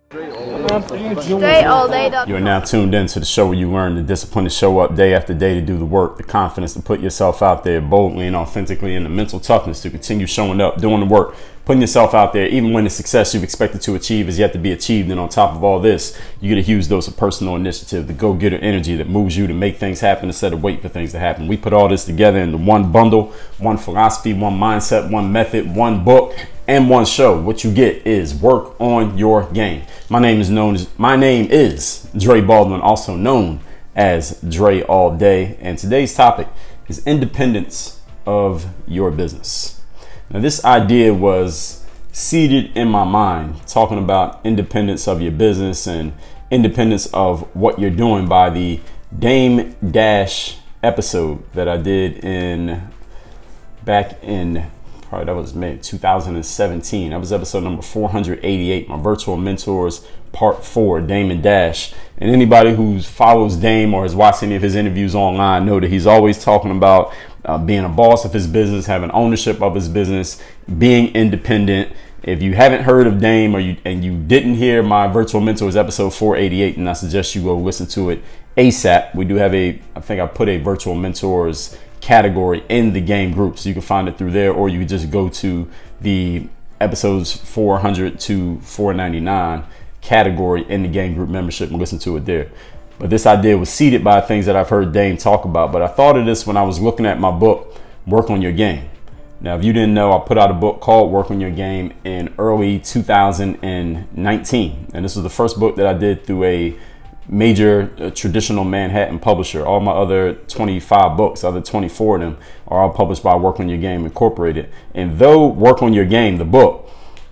Dre all day. You are now tuned in to the show where you learn the discipline to show up day after day to do the work, the confidence to put yourself out there boldly and authentically, and the mental toughness to continue showing up, doing the work, putting yourself out there, even when the success you've expected to achieve is yet to be achieved. And on top of all this, you get a huge dose of personal initiative, the go-getter energy that moves you to make things happen instead of wait for things to happen. We put all this together into one bundle, one philosophy, one mindset, one method, one book, and one show. What you get is work on your game. My name is Dre Baldwin, also known as Dre All Day, and today's topic is independence of your business. Now, this idea was seeded in my mind, talking about independence of your business and independence of what you're doing by the Dame Dash episode that I did back in probably that was May 2017. That was episode number 488, my virtual mentors part 4, Dame and Dash. And anybody who follows Dame or has watched any of his interviews online know that he's always talking about being a boss of his business, having ownership of his business, being independent. If you haven't heard of Dame and you didn't hear my virtual mentors episode 488, then I suggest you go listen to it ASAP. We do have I think I put a virtual mentors category in the game group, so you can find it through there, or you can just go to the episodes 400 to 499 category in the game group membership and listen to it there. But this idea was seeded by things that I've heard Dame talk about. But I thought of this when I was looking at my book, Work on Your Game. Now, if you didn't know, I put out a book called Work on Your Game in early 2019. And this was the first book that I did through a major traditional Manhattan publisher. All my other 25 books, other 24 of them, are all published by Work on Your Game Incorporated. And though Work on Your Game, the book,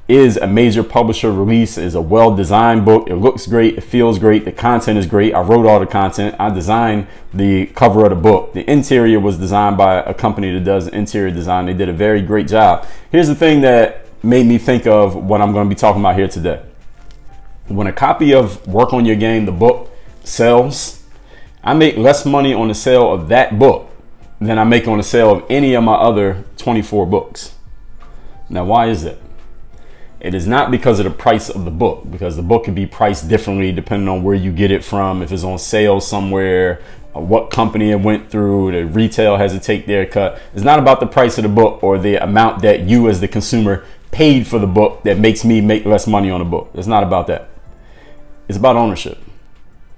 is a major publisher release, is a well-designed book, it looks great, it feels great, the content is great. I wrote all the content. I designed the cover of the book. The interior was designed by a company that does interior design. They did a very great job. Here's the thing that made me think of what I'm going to be talking about here today. When a copy of Work on Your Game, the book, sells, I make less money on the sale of that book than I make on the sale of any of my other 24 books. Now, why is that? It is not because of the price of the book, because the book can be priced differently depending on where you get it from, if it's on sale somewhere, what company it went through, the retail has to take their cut. It's not about the price of the book or the amount that you as the consumer paid for the book that makes me make less money on the book. It's not about that. It's about ownership.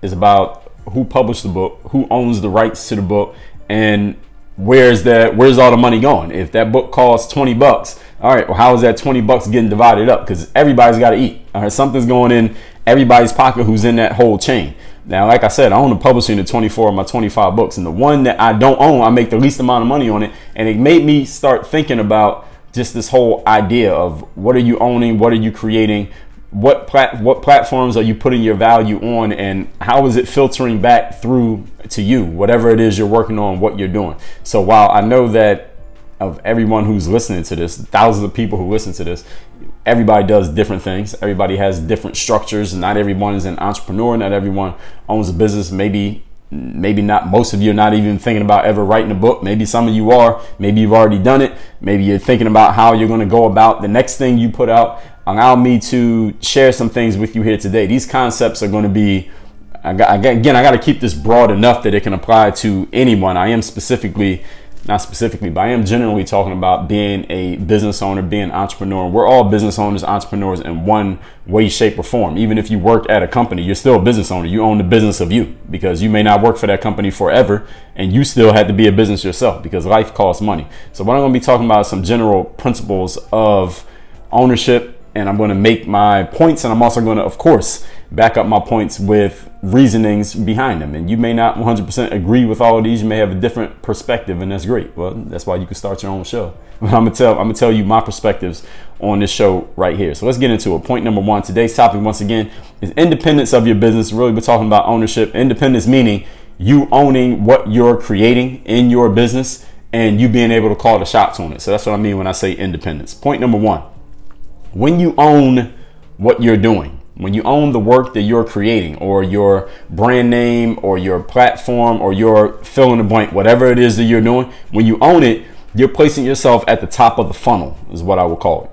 It's about who published the book, who owns the rights to the book, and where's all the money going? If that book costs $20, all right, well, how is that $20 getting divided up? Because everybody's got to eat. All right, something's going in everybody's pocket who's in that whole chain. Now, like I said, I own the publishing of 24 of my 25 books, and the one that I don't own, I make the least amount of money on it. And it made me start thinking about just this whole idea of what are you owning, what are you creating, what platforms are you putting your value on, and how is it filtering back through to you, whatever it is you're working on, what you're doing. So while I know that of everyone who's listening to this, thousands of people who listen to this, everybody does different things. Everybody has different structures. Not everyone is an entrepreneur. Not everyone owns a business. Maybe not. Most of you are not even thinking about ever writing a book. Maybe some of you are. Maybe you've already done it. Maybe you're thinking about how you're going to go about the next thing you put out. Allow me to share some things with you here today. These concepts are going to be, I got to keep this broad enough that it can apply to anyone. I am I am generally talking about being a business owner, being an entrepreneur. We're all business owners, entrepreneurs in one way, shape, or form. Even if you work at a company, you're still a business owner. You own the business of you, because you may not work for that company forever, and you still had to be a business yourself, because life costs money. So what I'm going to be talking about is some general principles of ownership, and I'm going to make my points, and I'm also going to, of course, back up my points with reasonings behind them. And you may not 100% agree with all of these. You may have a different perspective, and that's great. Well, that's why you can start your own show. But I'm gonna tell you my perspectives on this show right here. So let's get into it. Point number one. Today's topic, once again, is independence of your business. Really, we're talking about ownership. Independence meaning you owning what you're creating in your business and you being able to call the shots on it. So that's what I mean when I say independence. Point number one. When you own what you're doing, when you own the work that you're creating, or your brand name, or your platform, or your fill in the blank, whatever it is that you're doing, when you own it, you're placing yourself at the top of the funnel, is what I would call it.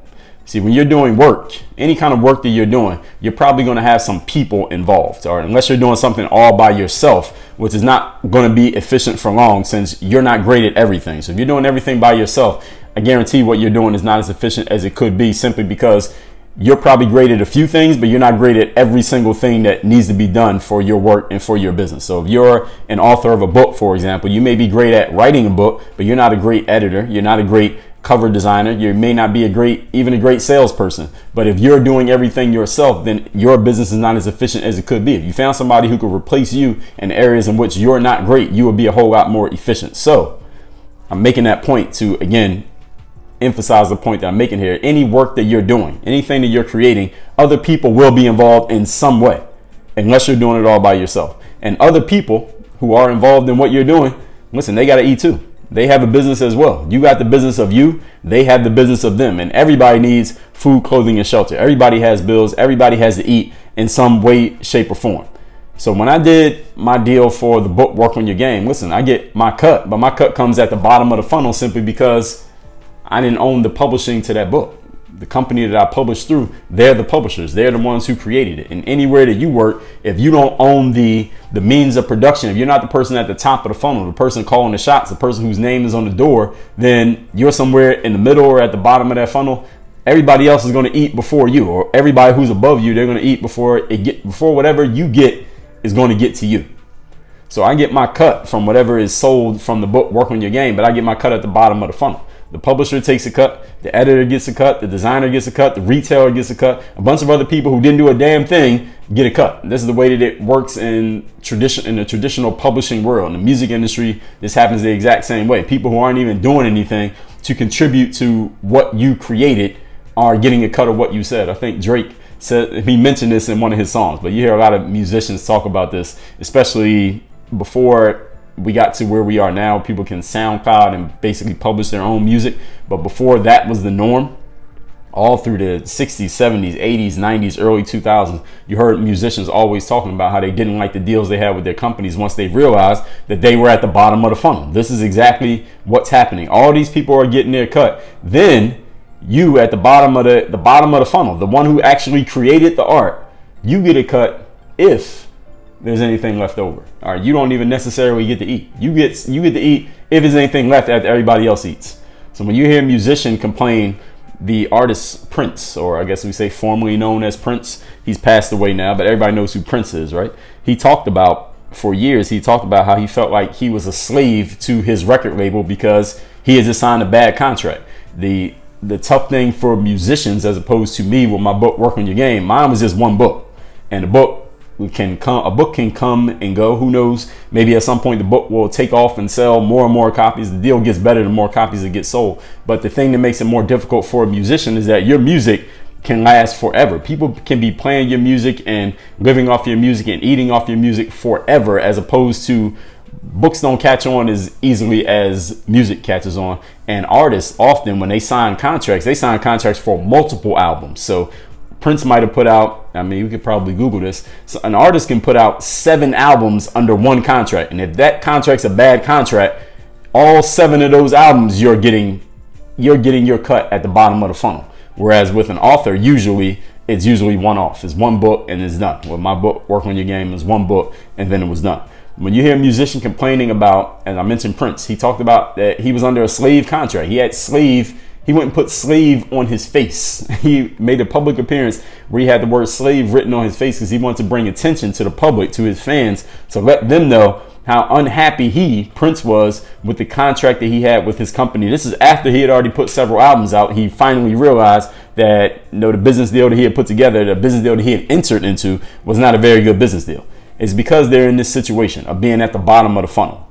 See, when you're doing work, any kind of work that you're doing, you're probably going to have some people involved, or unless you're doing something all by yourself, which is not going to be efficient for long since you're not great at everything. So if you're doing everything by yourself, I guarantee what you're doing is not as efficient as it could be, simply because you're probably great at a few things, but you're not great at every single thing that needs to be done for your work and for your business. So if you're an author of a book, for example, you may be great at writing a book, but you're not a great editor. You're not a great cover designer. You may not be even a great salesperson. But if you're doing everything yourself, then your business is not as efficient as it could be. If you found somebody who could replace you in areas in which you're not great, you would be a whole lot more efficient. So I'm making that point to, again, emphasize the point that I'm making here. Any work that you're doing, anything that you're creating, other people will be involved in some way, unless you're doing it all by yourself. And other people who are involved in what you're doing, listen, they got to eat too. They have a business as well. You got the business of you. They have the business of them. And everybody needs food, clothing, and shelter. Everybody has bills. Everybody has to eat in some way, shape, or form. So when I did my deal for the book, Work on Your Game, listen, I get my cut, but my cut comes at the bottom of the funnel simply because I didn't own the publishing to that book. The company that I published through, they're the publishers. They're the ones who created it. And anywhere that you work, if you don't own the means of production, if you're not the person at the top of the funnel, the person calling the shots, the person whose name is on the door, then you're somewhere in the middle or at the bottom of that funnel. Everybody else is going to eat before you, or everybody who's above you, they're going to eat before whatever you get is going to get to you. So I get my cut from whatever is sold from the book, Work on Your Game, but I get my cut at the bottom of the funnel. The publisher takes a cut, the editor gets a cut, the designer gets a cut, the retailer gets a cut, a bunch of other people who didn't do a damn thing get a cut. This is the way that it works in the traditional publishing world. In the music industry, this happens the exact same way. People who aren't even doing anything to contribute to what you created are getting a cut of what you said. I think Drake said, he mentioned this in one of his songs, but you hear a lot of musicians talk about this, especially before we got to where we are now. People can SoundCloud and basically publish their own music. But before that was the norm, all through the 60s, 70s, 80s, 90s, early 2000s, you heard musicians always talking about how they didn't like the deals they had with their companies once they realized that they were at the bottom of the funnel. This is exactly what's happening. All these people are getting their cut. Then you at the bottom of the funnel, the one who actually created the art, you get a cut if there's anything left over. All right, you don't even necessarily get to eat. You get to eat if there's anything left after everybody else eats. So when you hear a musician complain, the artist Prince, or I guess we say formerly known as Prince, he's passed away now, but everybody knows who Prince is, right? For years he talked about how he felt like he was a slave to his record label because he had just signed a bad contract. The tough thing for musicians, as opposed to me with my book, Work on Your Game, mine was just one book, and a book can come and go. Who knows? Maybe at some point the book will take off and sell more and more copies. The deal gets better the more copies that get sold. But the thing that makes it more difficult for a musician is that your music can last forever. People can be playing your music and living off your music and eating off your music forever, as opposed to books don't catch on as easily as music catches on. And artists often, when they sign contracts for multiple albums. So Prince might have put out, I mean, you could probably Google this. So an artist can put out 7 albums under one contract. And if that contract's a bad contract, all 7 of those albums, you're getting your cut at the bottom of the funnel. Whereas with an author, it's usually one off. It's one book and it's done. With my book, Work on Your Game, is one book and then it was done. When you hear a musician complaining about, and I mentioned Prince, he talked about that he was under a slave contract. He went and put slave on his face. He made a public appearance where he had the word slave written on his face because he wanted to bring attention to the public, to his fans, to let them know how unhappy Prince was with the contract that he had with his company. This is after he had already put several albums out. He finally realized that the business deal that he had put together, the business deal that he had entered into, was not a very good business deal. It's because they're in this situation of being at the bottom of the funnel.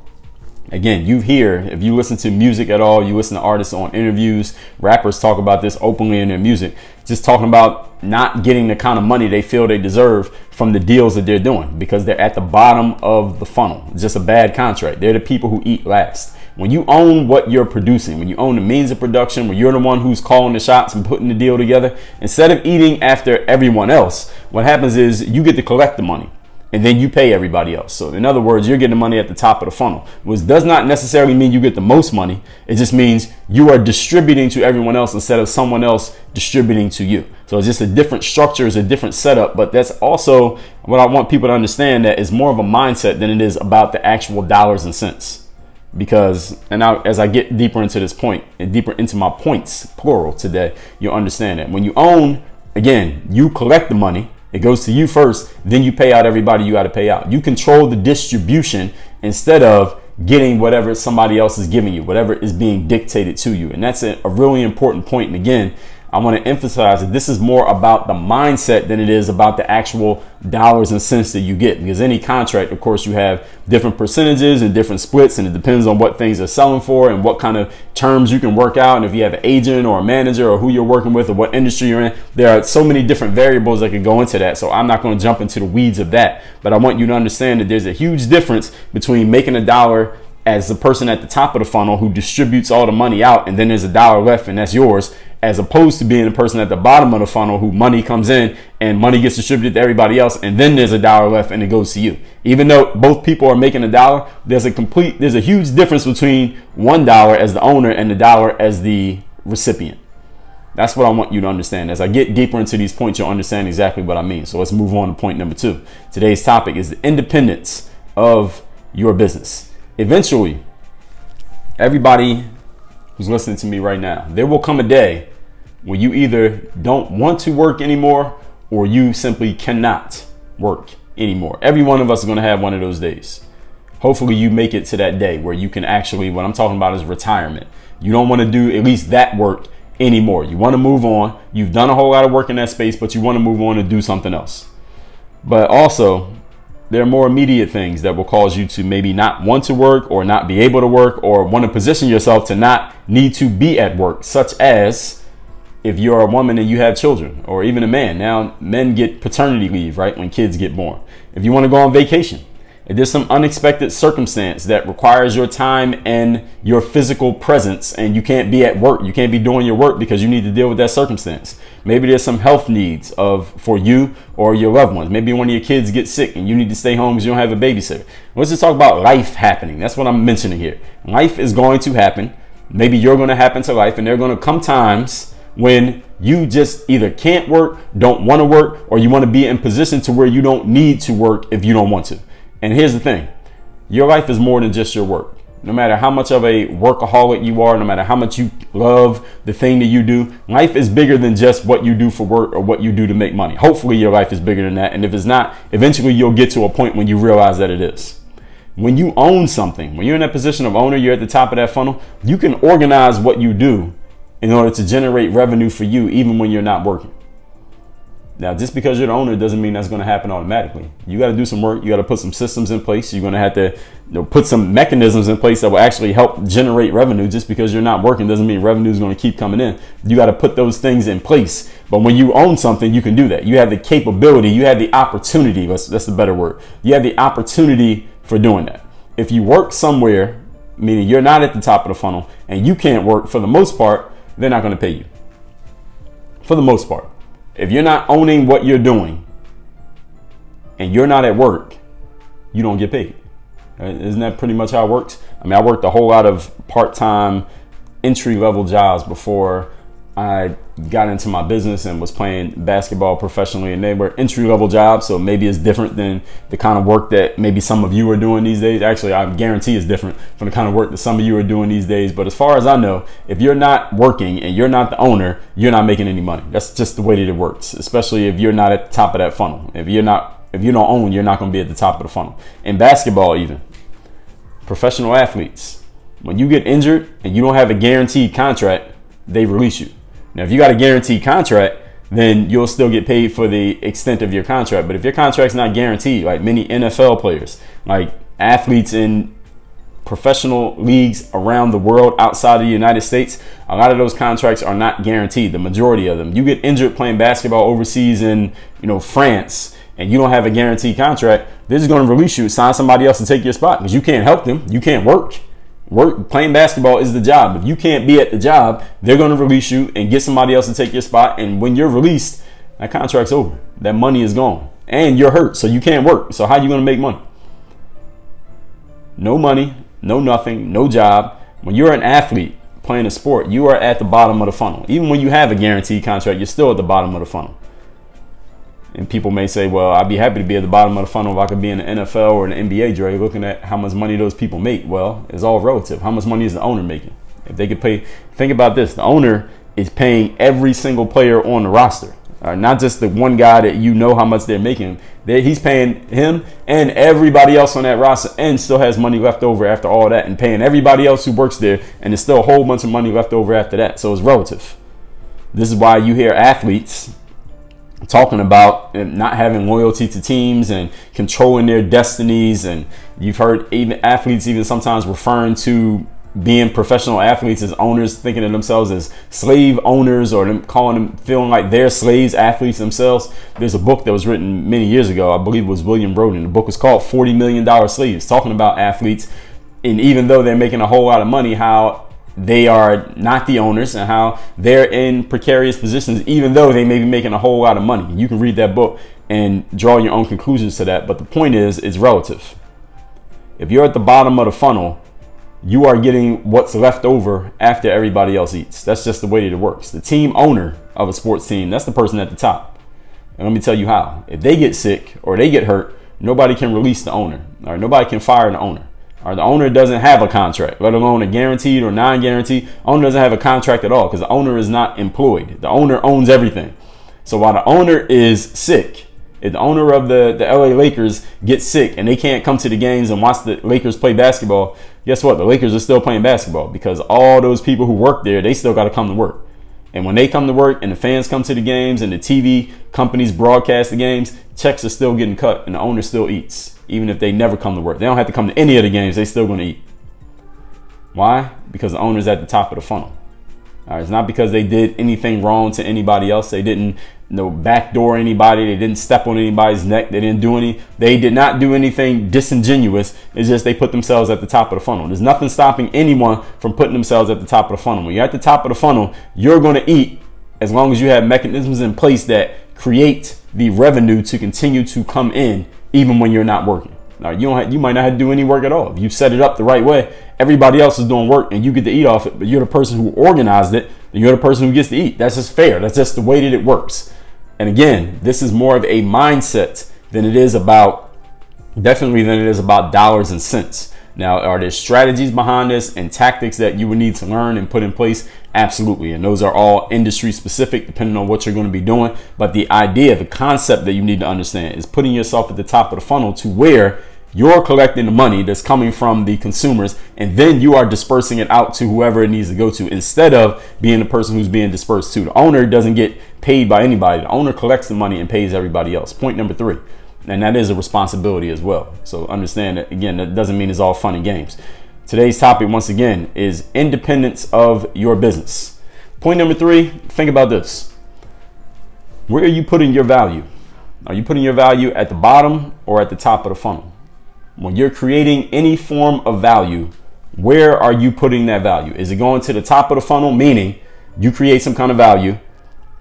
Again, if you listen to music at all, you listen to artists on interviews, rappers talk about this openly in their music, just talking about not getting the kind of money they feel they deserve from the deals that they're doing because they're at the bottom of the funnel. It's just a bad contract. They're the people who eat last. When you own what you're producing, when you own the means of production, when you're the one who's calling the shots and putting the deal together, instead of eating after everyone else, what happens is you get to collect the money. and then you pay everybody else. So in other words, you're getting the money at the top of the funnel, which does not necessarily mean you get the most money. It just means you are distributing to everyone else instead of someone else distributing to you. So it's just a different structure, it's a different setup, but that's also what I want people to understand, that is more of a mindset than it is about the actual dollars and cents. Because, and now as I get deeper into this point and deeper into my points, plural, today, you'll understand that when you own, again, you collect the money. It goes to you first, then you pay out everybody you got to pay out. You control the distribution instead of getting whatever somebody else is giving you, whatever is being dictated to you. And that's a really important point. And again, I want to emphasize that this is more about the mindset than it is about the actual dollars and cents that you get. Because any contract, of course, you have different percentages and different splits, and it depends on what things are selling for and what kind of terms you can work out. And if you have an agent or a manager or who you're working with or what industry you're in, there are so many different variables that can go into that. So I'm not going to jump into the weeds of that, but I want you to understand that there's a huge difference between making a dollar as the person at the top of the funnel who distributes all the money out, and then there's a dollar left and that's yours, as opposed to being the person at the bottom of the funnel who money comes in and money gets distributed to everybody else, and then there's a dollar left and it goes to you. Even though both people are making a dollar, there's a huge difference between $1 as the owner and the dollar as the recipient. That's what I want you to understand. As I get deeper into these points, you'll understand exactly what I mean. So let's move on to point number 2. Today's topic is the independence of your business. Eventually, everybody who's listening to me right now, there will come a day when you either don't want to work anymore or you simply cannot work anymore. Every one of us is going to have one of those days. Hopefully you make it to that day where you can actually, what I'm talking about is retirement. You don't want to do at least that work anymore. You want to move on. You've done a whole lot of work in that space, but you want to move on and do something else. But also, there are more immediate things that will cause you to maybe not want to work or not be able to work, or want to position yourself to not need to be at work, such as if you're a woman and you have children, or even a man. Now, men get paternity leave, right, when kids get born. If you want to go on vacation, if there's some unexpected circumstance that requires your time and your physical presence, and you can't be at work, you can't be doing your work because you need to deal with that circumstance. Maybe there's some health needs for you or your loved ones. Maybe one of your kids gets sick and you need to stay home because you don't have a babysitter. Let's just talk about life happening. That's what I'm mentioning here. Life is going to happen. Maybe you're going to happen to life, and there are going to come times when you just either can't work, don't want to work, or you want to be in position to where you don't need to work if you don't want to. And here's the thing, your life is more than just your work. No matter how much of a workaholic you are, no matter how much you love the thing that you do, life is bigger than just what you do for work or what you do to make money. Hopefully your life is bigger than that. And if it's not, eventually you'll get to a point when you realize that it is. When you own something, when you're in that position of owner, you're at the top of that funnel, you can organize what you do in order to generate revenue for you, even when you're not working. Now, just because you're the owner doesn't mean that's going to happen automatically. You got to do some work. You got to put some systems in place. You're going to have to put some mechanisms in place that will actually help generate revenue. Just because you're not working doesn't mean revenue is going to keep coming in. You got to put those things in place. But when you own something, you can do that. You have the capability. You have the opportunity. That's the better word. You have the opportunity for doing that. If you work somewhere, meaning you're not at the top of the funnel and you can't work, for the most part, they're not going to pay you. For the most part. If you're not owning what you're doing and you're not at work, you don't get paid. Right? Isn't that pretty much how it works? I mean, I worked a whole lot of part-time entry-level jobs before I got into my business and was playing basketball professionally, and they were entry-level jobs, so maybe it's different than the kind of work that maybe some of you are doing these days. Actually, I guarantee it's different from the kind of work that some of you are doing these days. But as far as I know, if you're not working and you're not the owner, you're not making any money. That's just the way that it works, especially if you're not at the top of that funnel. If you don't own, you're not going to be at the top of the funnel. In basketball, even professional athletes, when you get injured and you don't have a guaranteed contract, they release you. Now, if you got a guaranteed contract, then you'll still get paid for the extent of your contract. But if your contract's not guaranteed, like many NFL players, like athletes in professional leagues around the world outside of the United States, a lot of those contracts are not guaranteed. The majority of them. You get injured playing basketball overseas in, France, and you don't have a guaranteed contract, they're just going to release you, sign somebody else to take your spot because you can't help them. You can't work. Playing basketball is the job. If you can't be at the job, they're going to release you and get somebody else to take your spot. And when you're released, that contract's over. That money is gone. and you're hurt, so you can't work. So how are you going to make money? No money, no nothing, no job. When you're an athlete playing a sport, you are at the bottom of the funnel. Even when you have a guaranteed contract, you're still at the bottom of the funnel. And people may say, well, I'd be happy to be at the bottom of the funnel if I could be in the NFL or the NBA, Dre, looking at how much money those people make. Well, it's all relative. How much money is the owner making? If they could pay, think about this. The owner is paying every single player on the roster. Not just the one guy that you know how much they're making. He's paying him and everybody else on that roster, and still has money left over after all that, and paying everybody else who works there, and there's still a whole bunch of money left over after that. So it's relative. This is why you hear athletes talking about not having loyalty to teams and controlling their destinies. And you've heard even athletes even sometimes referring to being professional athletes as owners, thinking of themselves as slave owners, or them calling them, feeling like they're slaves, athletes themselves. There's a book that was written many years ago. I believe it was William Broden. The book was called $40 Million Slaves, talking about athletes. And even though they're making a whole lot of money, how they are not the owners and how they're in precarious positions, even though they may be making a whole lot of money. You can read that book and draw your own conclusions to that. But the point is, it's relative. If you're at the bottom of the funnel, you are getting what's left over after everybody else eats. That's just the way that it works. The team owner of a sports team, that's the person at the top. And let me tell you how. If they get sick or they get hurt, nobody can release the owner, or nobody can fire the owner. Or the owner doesn't have a contract, let alone a guaranteed or non-guaranteed. Owner doesn't have a contract at all because the owner is not employed. The owner owns everything. So while the owner is sick, if the owner of the LA Lakers gets sick and they can't come to the games and watch the Lakers play basketball, guess what? The Lakers are still playing basketball because all those people who work there, they still got to come to work. And when they come to work and the fans come to the games and the TV companies broadcast the games, checks are still getting cut and the owner still eats. Even if they never come to work, they don't have to come to any of the games. They still going to eat. Why? Because the owner's at the top of the funnel. All right, it's not because they did anything wrong to anybody else. They didn't backdoor anybody. They didn't step on anybody's neck. They did not do anything disingenuous. It's just they put themselves at the top of the funnel. There's nothing stopping anyone from putting themselves at the top of the funnel. When you're at the top of the funnel, you're going to eat as long as you have mechanisms in place that create the revenue to continue to come in even when you're not working. Now, you might not have to do any work at all. If you set it up the right way, everybody else is doing work and you get to eat off it, but you're the person who organized it, and you're the person who gets to eat. That's just fair. That's just the way that it works. And again, this is more of a mindset than it is about dollars and cents. Now, are there strategies behind this and tactics that you would need to learn and put in place? Absolutely. And those are all industry specific, depending on what you're going to be doing. But the idea, the concept that you need to understand is putting yourself at the top of the funnel to where you're collecting the money that's coming from the consumers, and then you are dispersing it out to whoever it needs to go to, instead of being the person who's being dispersed to. The owner doesn't get paid by anybody. The owner collects the money and pays everybody else. Point number 3. And that is a responsibility as well. So understand that, again, that doesn't mean it's all fun and games. Today's topic, once again, is independence of your business. Point number 3, think about this. Where are you putting your value? Are you putting your value at the bottom or at the top of the funnel? When you're creating any form of value, where are you putting that value? Is it going to the top of the funnel, meaning you create some kind of value,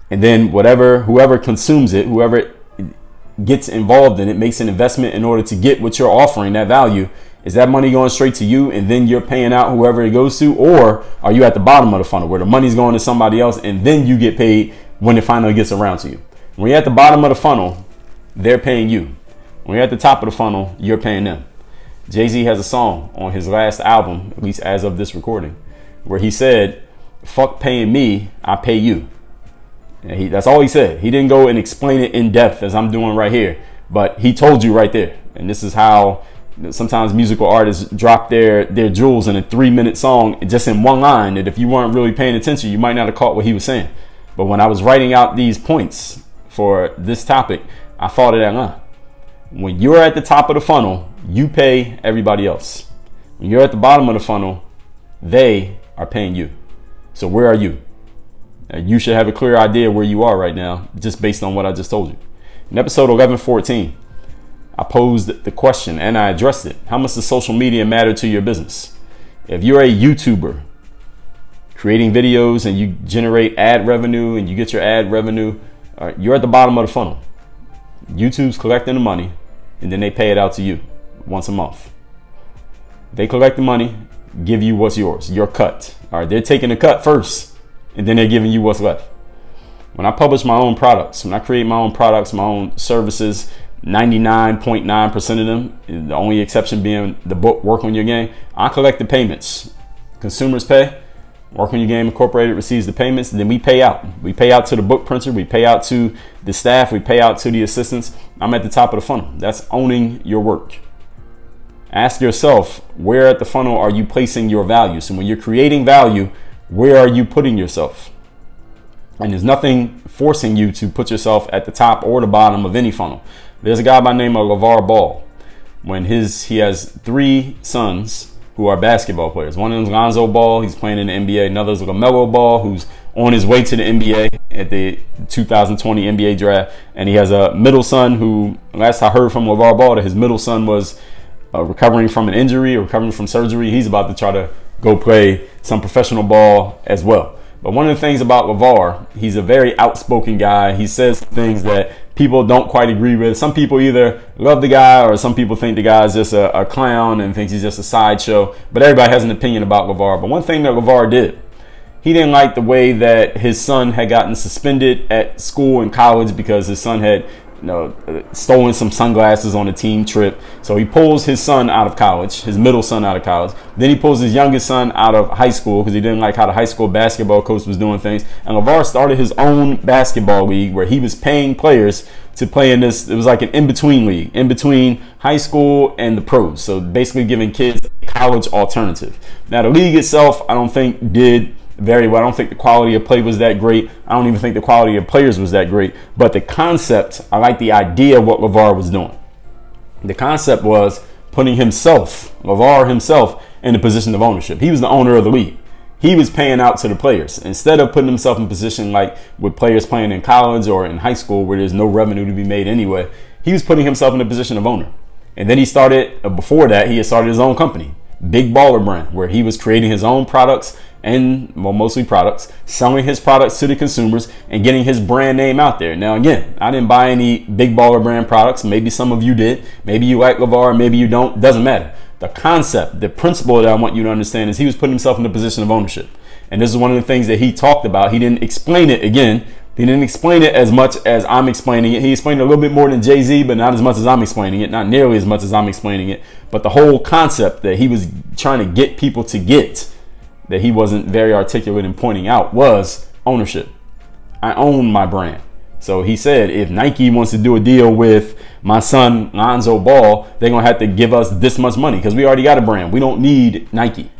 and then whoever consumes it, whoever gets involved in it, makes an investment in order to get what you're offering, that value? Is that money going straight to you and then you're paying out whoever it goes to? Or are you at the bottom of the funnel where the money's going to somebody else and then you get paid when it finally gets around to you? When you're at the bottom of the funnel, they're paying you. When you're at the top of the funnel, you're paying them. Jay-Z has a song on his last album, at least as of this recording, where he said, "Fuck paying me, I pay you." And that's all he said. He didn't go and explain it in depth as I'm doing right here, but he told you right there. And this is how sometimes musical artists drop their jewels in a 3-minute song just in one line, that if you weren't really paying attention, you might not have caught what he was saying. But when I was writing out these points for this topic, I thought of that line. When you're at the top of the funnel, you pay everybody else. When you're at the bottom of the funnel, they are paying you. So where are you? You should have a clear idea where you are right now, just based on what I just told you. In episode 1114, I posed the question and I addressed it. How much does social media matter to your business? If you're a YouTuber creating videos and you generate ad revenue and you get your ad revenue, you're at the bottom of the funnel. YouTube's collecting the money, and then they pay it out to you once a month. They collect the money, give you what's yours, your cut. All right, they're taking the cut first, and then they're giving you what's left. When I publish my own products, when I create my own products, my own services, 99.9% of them, the only exception being the book, Work on Your Game, I collect the payments. Consumers pay, Work on Your Game Incorporated receives the payments, and then we pay out. We pay out to the book printer, we pay out to the staff, we pay out to the assistants. I'm at the top of the funnel. That's owning your work. Ask yourself, where at the funnel are you placing your value? So when you're creating value, where are you putting yourself? And there's nothing forcing you to put yourself at the top or the bottom of any funnel. There's a guy by the name of LeVar Ball. He has 3 sons who are basketball players. One of them is Lonzo Ball. He's playing in the NBA. Another is LaMelo Ball, who's on his way to the NBA at the 2020 NBA draft. And he has a middle son who, last I heard from LeVar Ball, that his middle son was recovering from an injury or recovering from surgery. He's about to try to go play some professional ball as well. But one of the things about LeVar, he's a very outspoken guy. He says things that people don't quite agree with. Some people either love the guy or some people think the guy's just a clown and thinks he's just a sideshow. But everybody has an opinion about LeVar. But one thing that LeVar did, he didn't like the way that his son had gotten suspended at school and college because his son had stolen some sunglasses on a team trip. So he pulls his son out of college, his middle son out of college. Then he pulls his youngest son out of high school because he didn't like how the high school basketball coach was doing things. And LeVar started his own basketball league where he was paying players to play in this. It was like an in-between league, in between high school and the pros. So basically giving kids a college alternative. Now the league itself, I don't think did very well. I don't think the quality of play was that great. I don't even think the quality of players was that great. But the concept, I like the idea of what LeVar was doing. The concept was putting LeVar himself, in a position of ownership. He was the owner of the league. He was paying out to the players. Instead of putting himself in a position like with players playing in college or in high school where there's no revenue to be made anyway, he was putting himself in a position of owner. And then he started, before that, he had started his own company, Big Baller Brand, where he was creating his own products and mostly products, selling his products to the consumers and getting his brand name out there. Now, again, I didn't buy any Big Baller Brand products. Maybe some of you did. Maybe you like LeVar, maybe you don't. Doesn't matter. The concept, the principle that I want you to understand is he was putting himself in a position of ownership. And this is one of the things that he talked about. He didn't explain it again. He didn't explain it as much as I'm explaining it. He explained it a little bit more than Jay-Z, but not as much as I'm explaining it. Not nearly as much as I'm explaining it. But the whole concept that he was trying to get people to get, that he wasn't very articulate in pointing out, was ownership. I own my brand. So he said, if Nike wants to do a deal with my son, Lonzo Ball, they're going to have to give us this much money because we already got a brand. We don't need Nike.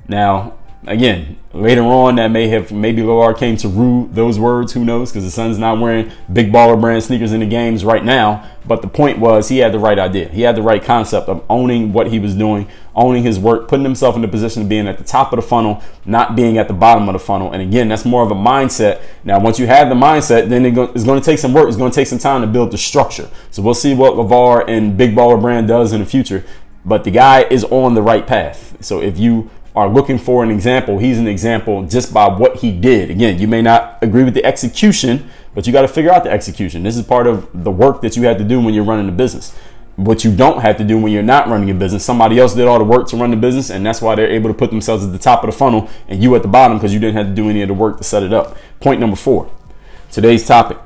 Now, again, later on, that maybe LeVar came to rue those words. Who knows? Because the son's not wearing Big Baller Brand sneakers in the games right now. But the point was, he had the right idea. He had the right concept of owning what he was doing, owning his work, putting himself in the position of being at the top of the funnel, not being at the bottom of the funnel. And again, that's more of a mindset. Now, once you have the mindset, then it's going to take some work. It's going to take some time to build the structure. So we'll see what LeVar and Big Baller Brand does in the future. But the guy is on the right path. So if you are looking for an example, he's an example just by what he did. Again, you may not agree with the execution, but you got to figure out the execution. This is part of the work that you have to do when you're running a business. What you don't have to do when you're not running a business. Somebody else did all the work to run the business, and that's why they're able to put themselves at the top of the funnel and you at the bottom because you didn't have to do any of the work to set it up. Point number 4. Today's topic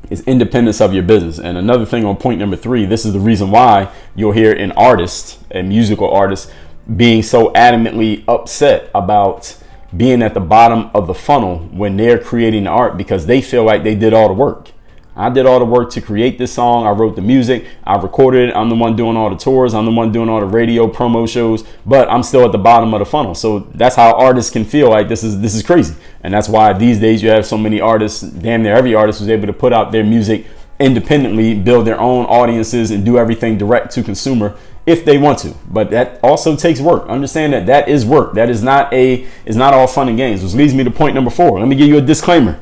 is independence of your business. And another thing on point number 3, this is the reason why you'll hear an artist, a musical artist, being so adamantly upset about being at the bottom of the funnel when they're creating the art because they feel like they did all the work. I did all the work to create this song. I wrote the music. I recorded it. I'm the one doing all the tours. I'm the one doing all the radio promo shows, but I'm still at the bottom of the funnel. So that's how artists can feel like this is crazy. And that's why these days you have so many artists, damn near every artist was able to put out their music independently, build their own audiences and do everything direct to consumer if they want to. But that also takes work. Understand that is work. That is not all fun and games, which leads me to point number 4. Let me give you a disclaimer.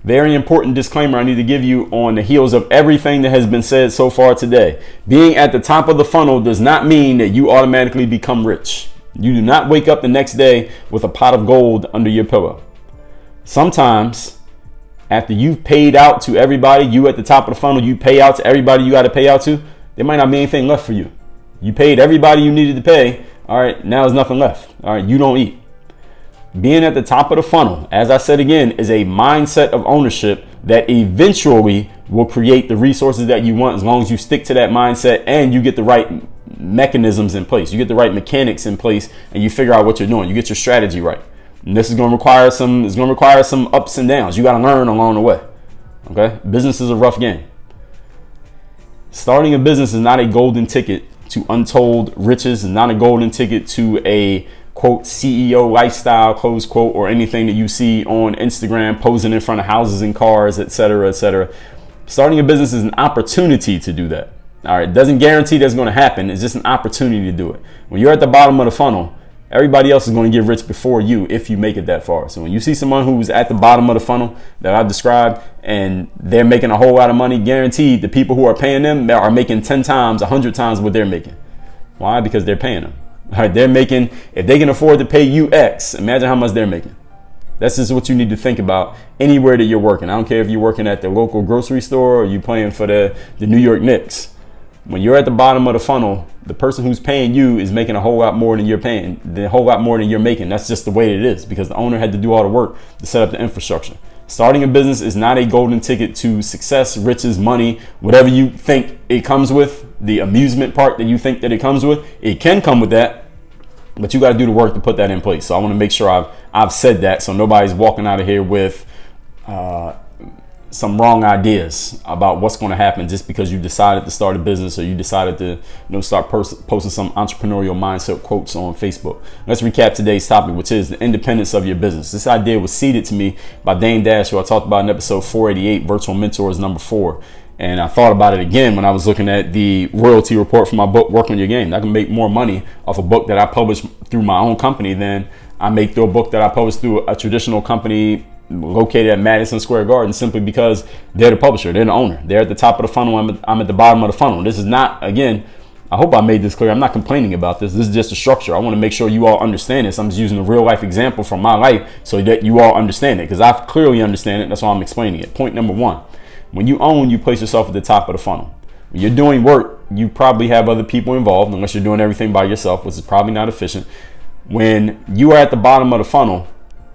Very important disclaimer I need to give you on the heels of everything that has been said so far today. Being at the top of the funnel does not mean that you automatically become rich. You do not wake up the next day with a pot of gold under your pillow. Sometimes After you've paid out to everybody, you at the top of the funnel, you pay out to everybody you got to pay out to, there might not be anything left for you. You paid everybody you needed to pay. All right, now there's nothing left. All right, you don't eat. Being at the top of the funnel, as I said again, is a mindset of ownership that eventually will create the resources that you want as long as you stick to that mindset and you get the right mechanisms in place. You get the right mechanics in place and you figure out what you're doing. You get your strategy right. And this is going to require some ups and downs. You got to learn along the way. Okay? Business is a rough game. Starting a business is not a golden ticket to untold riches, and not a golden ticket to a quote CEO lifestyle, close quote, or anything that you see on Instagram posing in front of houses and cars, etc., etc. Starting a business is an opportunity to do that. All right, it doesn't guarantee that's going to happen. It's just an opportunity to do it. When you're at the bottom of the funnel, everybody else is going to get rich before you if you make it that far. So when you see someone who's at the bottom of the funnel that I've described and they're making a whole lot of money, guaranteed the people who are paying them are making 10 times, 100 times what they're making. Why? Because they're paying them. All right, they're making, if they can afford to pay you X, imagine how much they're making. That's just what you need to think about anywhere that you're working. I don't care if you're working at the local grocery store or you're playing for the New York Knicks. When you're at the bottom of the funnel, the person who's paying you is making a whole lot more than you're paying, a whole lot more than you're making. That's just the way it is because the owner had to do all the work to set up the infrastructure. Starting a business is not a golden ticket to success, riches, money, whatever you think it comes with, the amusement part that you think that it comes with. It can come with that, but you got to do the work to put that in place. So I want to make sure I've said that so nobody's walking out of here with some wrong ideas about what's going to happen just because you decided to start a business or you decided to start posting some entrepreneurial mindset quotes on Facebook. Let's recap today's topic, which is the independence of your business. This idea was seeded to me by Dame Dash, who I talked about in episode 488, Virtual Mentors number 4. And I thought about it again when I was looking at the royalty report for my book, Work on Your Game. I can make more money off a book that I published through my own company than I make through a book that I published through a traditional company located at Madison Square Garden, simply because they're the publisher, they're the owner. They're at the top of the funnel. I'm at the bottom of the funnel. This is not, again, I hope I made this clear. I'm not complaining about this. This is just a structure. I want to make sure you all understand this. I'm just using a real life example from my life so that you all understand it, because I clearly understand it. That's why I'm explaining it. Point number 1, when you own, you place yourself at the top of the funnel. When you're doing work, you probably have other people involved, unless you're doing everything by yourself, which is probably not efficient. When you are at the bottom of the funnel,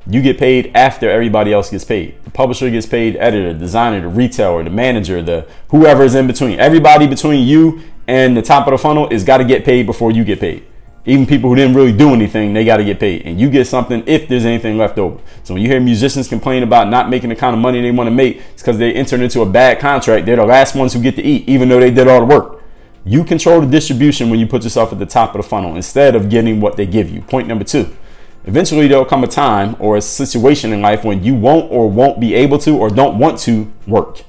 you get paid after everybody else gets paid. The publisher gets paid, editor, designer, the retailer, the manager, the whoever is in between. Everybody between you and the top of the funnel is got to get paid before you get paid. Even people who didn't really do anything, they got to get paid. And you get something if there's anything left over. So when you hear musicians complain about not making the kind of money they want to make, it's because they entered into a bad contract. They're the last ones who get to eat, even though they did all the work. You control the distribution when you put yourself at the top of the funnel instead of getting what they give you. Point number 2. Eventually, there'll come a time or a situation in life when you won't be able to or don't want to work.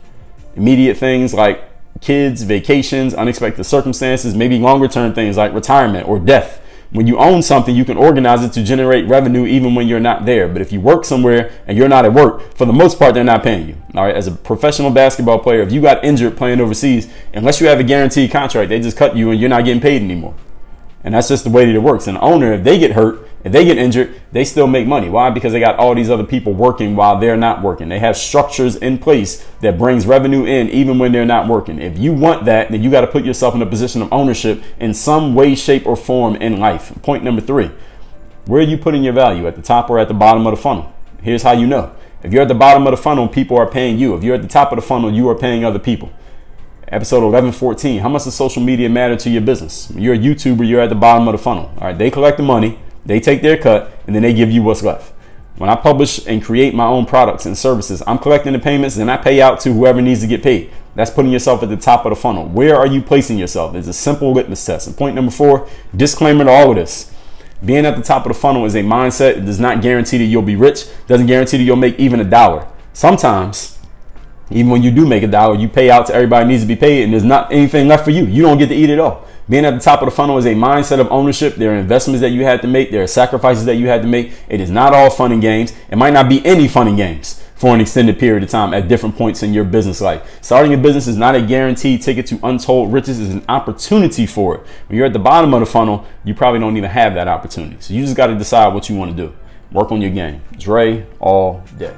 Immediate things like kids, vacations, unexpected circumstances, maybe longer term things like retirement or death. When you own something, you can organize it to generate revenue even when you're not there. But if you work somewhere and you're not at work, for the most part, they're not paying you. All right. As a professional basketball player, if you got injured playing overseas, unless you have a guaranteed contract, they just cut you and you're not getting paid anymore. And that's just the way that it works. An owner, if they get hurt, if they get injured, they still make money. Why? Because they got all these other people working while they're not working. They have structures in place that brings revenue in even when they're not working. If you want that, then you got to put yourself in a position of ownership in some way, shape, or form in life. Point number 3, where are you putting your value, at the top or at the bottom of the funnel? Here's how you know. If you're at the bottom of the funnel, people are paying you. If you're at the top of the funnel, you are paying other people. Episode 1114, how much does social media matter to your business? When you're a YouTuber, you're at the bottom of the funnel. All right, they collect the money, they take their cut, and then they give you what's left. When I publish and create my own products and services, I'm collecting the payments, and I pay out to whoever needs to get paid. That's putting yourself at the top of the funnel. Where are you placing yourself? It's a simple litmus test. And point number 4, disclaimer to all of this. Being at the top of the funnel is a mindset. It does not guarantee that you'll be rich. It doesn't guarantee that you'll make even $1. Sometimes, even when you do make $1, you pay out to everybody who needs to be paid, and there's not anything left for you. You don't get to eat it all. Being at the top of the funnel is a mindset of ownership. There are investments that you had to make. There are sacrifices that you had to make. It is not all fun and games. It might not be any fun and games for an extended period of time at different points in your business life. Starting a business is not a guaranteed ticket to untold riches. It's an opportunity for it. When you're at the bottom of the funnel, you probably don't even have that opportunity. So you just got to decide what you want to do. Work on your game. Dre all day.